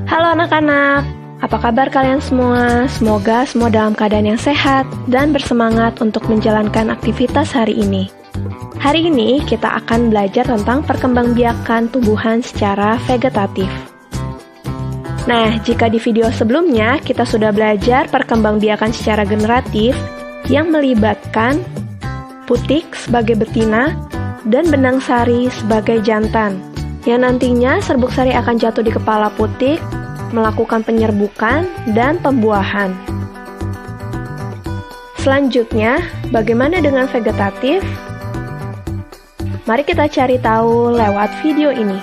Halo anak-anak, apa kabar kalian semua? Semoga semua dalam keadaan yang sehat dan bersemangat untuk menjalankan aktivitas hari ini. Hari ini kita akan belajar tentang perkembangbiakan tumbuhan secara vegetatif. Nah, jika di video sebelumnya kita sudah belajar perkembangbiakan secara generatif yang melibatkan putik sebagai betina dan benang sari sebagai jantan, yang nantinya serbuk sari akan jatuh di kepala putik, melakukan penyerbukan dan pembuahan. Selanjutnya, bagaimana dengan vegetatif? Mari kita cari tahu lewat video ini.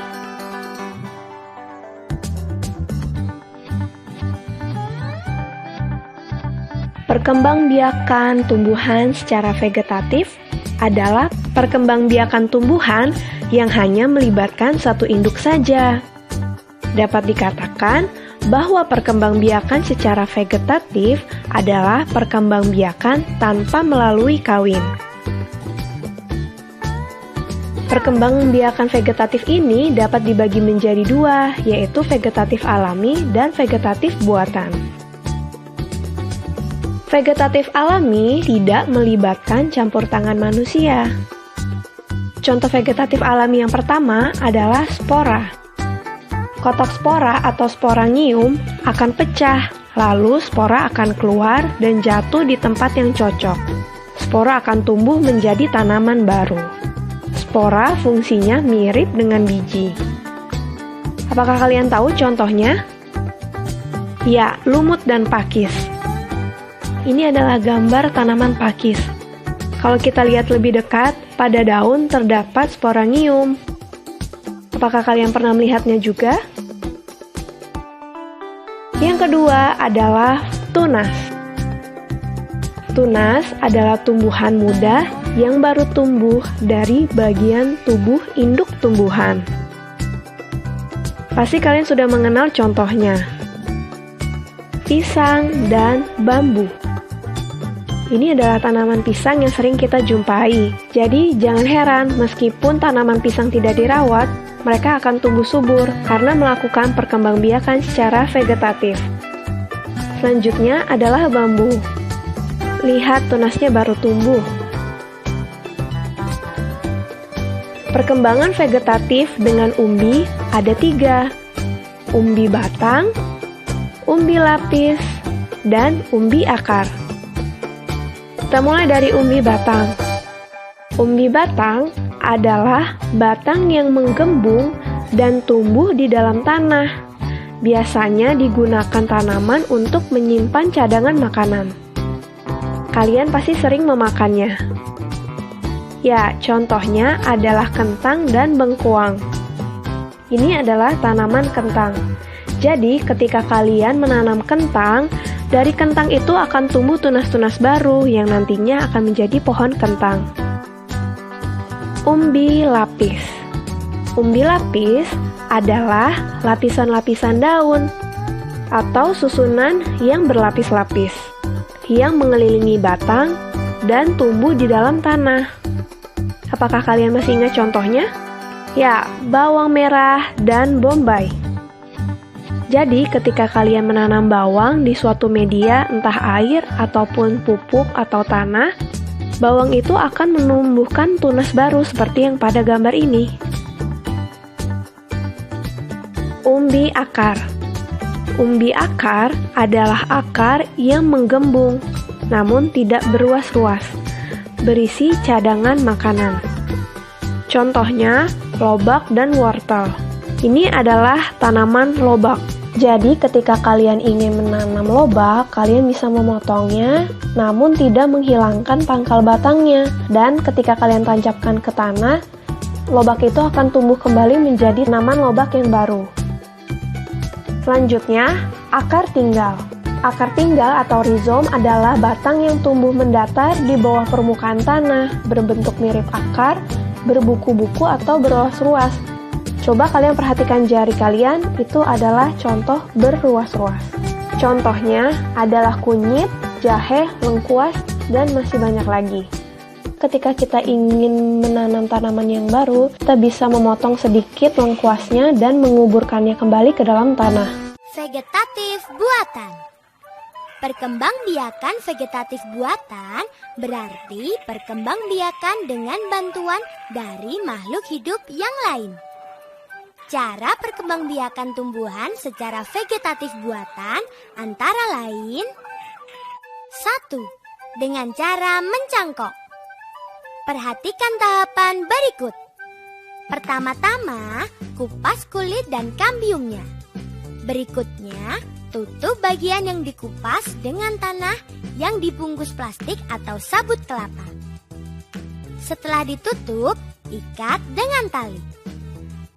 Perkembangbiakan tumbuhan secara vegetatif adalah perkembangbiakan tumbuhan yang hanya melibatkan satu induk saja. Dapat dikatakan bahwa perkembangbiakan secara vegetatif adalah perkembangbiakan tanpa melalui kawin. Perkembangbiakan vegetatif ini dapat dibagi menjadi dua, yaitu vegetatif alami dan vegetatif buatan. Vegetatif alami tidak melibatkan campur tangan manusia. Contoh vegetatif alami yang pertama adalah spora. Kotak spora atau sporangium akan pecah, lalu spora akan keluar dan jatuh di tempat yang cocok. Spora akan tumbuh menjadi tanaman baru. Spora fungsinya mirip dengan biji. Apakah kalian tahu contohnya? Ya, lumut dan pakis. Ini adalah gambar tanaman pakis. Kalau kita lihat lebih dekat, pada daun terdapat sporangium. Apakah kalian pernah melihatnya juga? Yang kedua adalah tunas. Tunas adalah tumbuhan muda yang baru tumbuh dari bagian tubuh induk tumbuhan. Pasti kalian sudah mengenal contohnya. Pisang dan bambu. Ini adalah tanaman pisang yang sering kita jumpai. Jadi, jangan heran meskipun tanaman pisang tidak dirawat, mereka akan tumbuh subur karena melakukan perkembangbiakan secara vegetatif. Selanjutnya adalah bambu. Lihat tunasnya baru tumbuh. Perkembangan vegetatif dengan umbi ada 3. Umbi batang, umbi lapis, dan umbi akar. Kita mulai dari umbi batang. Umbi batang adalah batang yang menggembung dan tumbuh di dalam tanah. Biasanya digunakan tanaman untuk menyimpan cadangan makanan. Kalian pasti sering memakannya. Ya, contohnya adalah kentang dan bengkuang. Ini adalah tanaman kentang. Jadi, ketika kalian menanam kentang, dari kentang itu akan tumbuh tunas-tunas baru yang nantinya akan menjadi pohon kentang. Umbi lapis. Umbi lapis adalah lapisan-lapisan daun atau susunan yang berlapis-lapis yang mengelilingi batang dan tumbuh di dalam tanah. Apakah kalian masih ingat contohnya? Ya, bawang merah dan bombay. Jadi, ketika kalian menanam bawang di suatu media, entah air ataupun pupuk atau tanah, bawang itu akan menumbuhkan tunas baru seperti yang pada gambar ini. Umbi akar. Umbi akar adalah akar yang menggembung, namun tidak beruas-ruas, berisi cadangan makanan. Contohnya, lobak dan wortel. Ini adalah tanaman lobak. Jadi, ketika kalian ingin menanam lobak, kalian bisa memotongnya, namun tidak menghilangkan pangkal batangnya. Dan ketika kalian tancapkan ke tanah, lobak itu akan tumbuh kembali menjadi tanaman lobak yang baru. Selanjutnya, akar tinggal. Akar tinggal atau rizom adalah batang yang tumbuh mendatar di bawah permukaan tanah, berbentuk mirip akar, berbuku-buku atau beruas-ruas. Coba kalian perhatikan jari kalian, itu adalah contoh berruas-ruas. Contohnya adalah kunyit, jahe, lengkuas, dan masih banyak lagi. Ketika kita ingin menanam tanaman yang baru, kita bisa memotong sedikit lengkuasnya dan menguburkannya kembali ke dalam tanah. vegetatif buatan. Perkembangbiakan vegetatif buatan berarti perkembangbiakan dengan bantuan dari makhluk hidup yang lain. Cara perkembangbiakan tumbuhan secara vegetatif buatan antara lain: 1. Dengan cara mencangkok. Perhatikan tahapan berikut. Pertama-tama, kupas kulit dan kambiumnya. Berikutnya, tutup bagian yang dikupas dengan tanah yang dibungkus plastik atau sabut kelapa. Setelah ditutup, ikat dengan tali.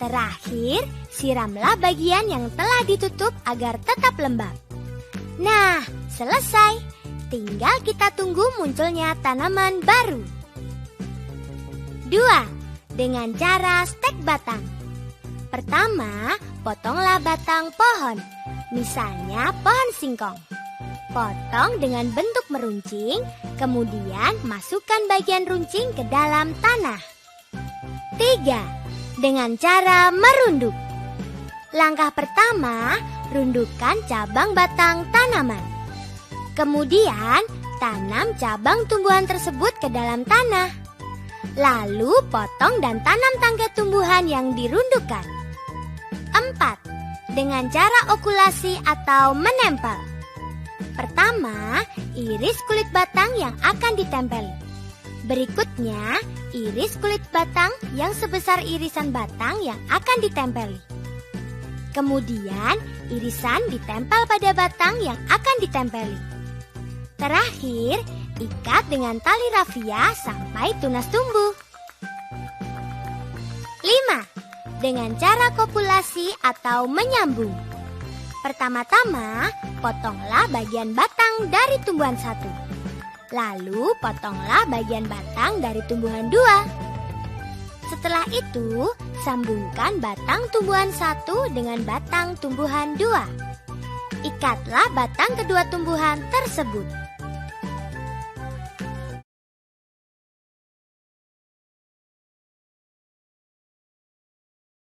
Terakhir, siramlah bagian yang telah ditutup agar tetap lembab. Nah, selesai. Tinggal kita tunggu munculnya tanaman baru. 2. Dengan cara stek batang. Pertama, potonglah batang pohon. Misalnya pohon singkong. Potong dengan bentuk meruncing, kemudian masukkan bagian runcing ke dalam tanah. 3. Dengan cara merunduk. Langkah pertama, rundukkan cabang batang tanaman. Kemudian, tanam cabang tumbuhan tersebut ke dalam tanah. Lalu, potong dan tanam tangkai tumbuhan yang dirundukkan. 4. Dengan cara okulasi atau menempel. Pertama, iris kulit batang yang akan ditempeli. Berikutnya, iris kulit batang yang sebesar irisan batang yang akan ditempeli. Kemudian, irisan ditempel pada batang yang akan ditempeli. Terakhir, ikat dengan tali rafia sampai tunas tumbuh. 5. Dengan cara kopulasi atau menyambung. Pertama-tama, potonglah bagian batang dari tumbuhan 1. Lalu, potonglah bagian batang dari tumbuhan 2. Setelah itu, sambungkan batang tumbuhan 1 dengan batang tumbuhan 2. Ikatlah batang kedua tumbuhan tersebut.